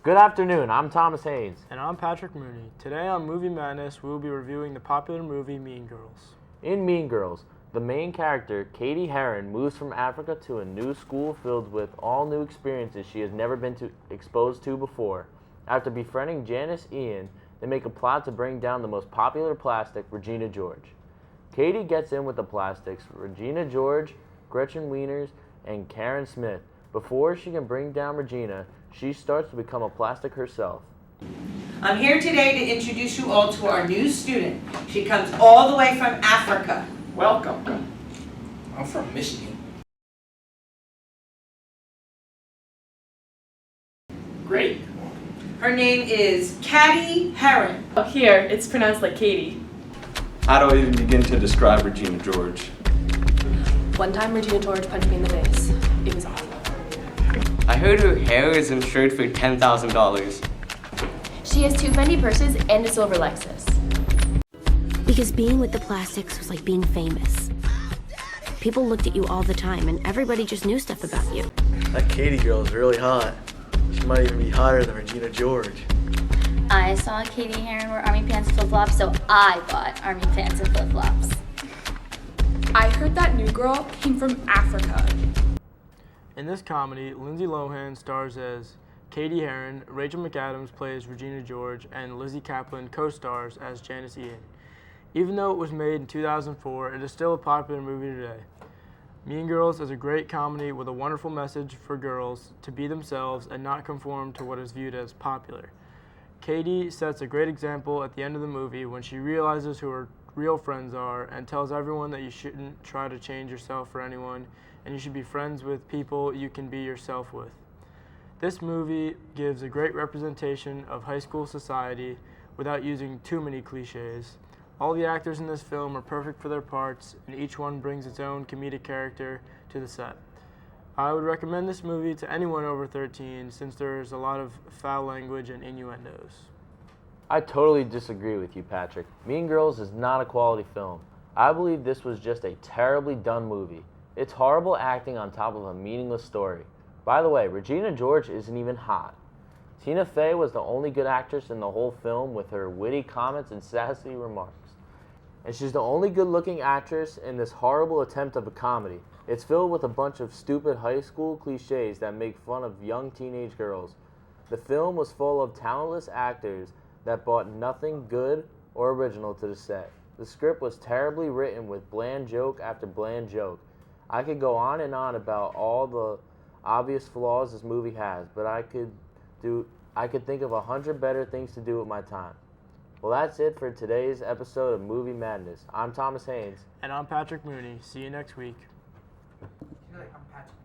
Good afternoon, I'm Thomas Haynes. And I'm Patrick Mooney. Today on Movie Madness, we will be reviewing the popular movie Mean Girls. In Mean Girls, the main character, Cady Heron, moves from Africa to a new school filled with all new experiences she has never been exposed to before. After befriending Janice Ian, they make a plot to bring down the most popular plastic, Regina George. Cady gets in with the plastics, Regina George, Gretchen Wieners, and Karen Smith. Before she can bring down Regina, she starts to become a plastic herself. I'm here today to introduce you all to our new student. She comes all the way from Africa. Welcome. I'm from Michigan. Great. Her name is Cady Heron. Oh, here, it's pronounced like Cady. How do I even begin to describe Regina George? One time, Regina George punched me in the face. It was awful. I heard her hair is insured for $10,000. She has 2 Fendi purses and a silver Lexus. Because being with the plastics was like being famous. People looked at you all the time, and everybody just knew stuff about you. That Cady girl is really hot. She might even be hotter than Regina George. I saw Cady Heron wear army pants and flip-flops, so I bought army pants and flip-flops. I heard that new girl came from Africa. In this comedy, Lindsay Lohan stars as Cady Heron, Rachel McAdams plays Regina George, and Lizzie Kaplan co-stars as Janice Ian. Even though it was made in 2004, it is still a popular movie today. Mean Girls is a great comedy with a wonderful message for girls to be themselves and not conform to what is viewed as popular. Cady sets a great example at the end of the movie when she realizes who her real friends are and tells everyone that you shouldn't try to change yourself for anyone and you should be friends with people you can be yourself with. This movie gives a great representation of high school society without using too many cliches. All the actors in this film are perfect for their parts, and each one brings its own comedic character to the set. I would recommend this movie to anyone over 13 since there's a lot of foul language and innuendos. I totally disagree with you, Patrick. Mean Girls is not a quality film. I believe this was just a terribly done movie. It's horrible acting on top of a meaningless story. By the way, Regina George isn't even hot. Tina Fey was the only good actress in the whole film with her witty comments and sassy remarks. And she's the only good-looking actress in this horrible attempt of a comedy. It's filled with a bunch of stupid high school cliches that make fun of young teenage girls. The film was full of talentless actors that brought nothing good or original to the set. The script was terribly written with bland joke after bland joke. I could go on and on about all the obvious flaws this movie has, but I could think of 100 better things to do with my time. Well, that's it for today's episode of Movie Madness. I'm Thomas Haynes. And I'm Patrick Mooney. See you next week. I'm Patrick.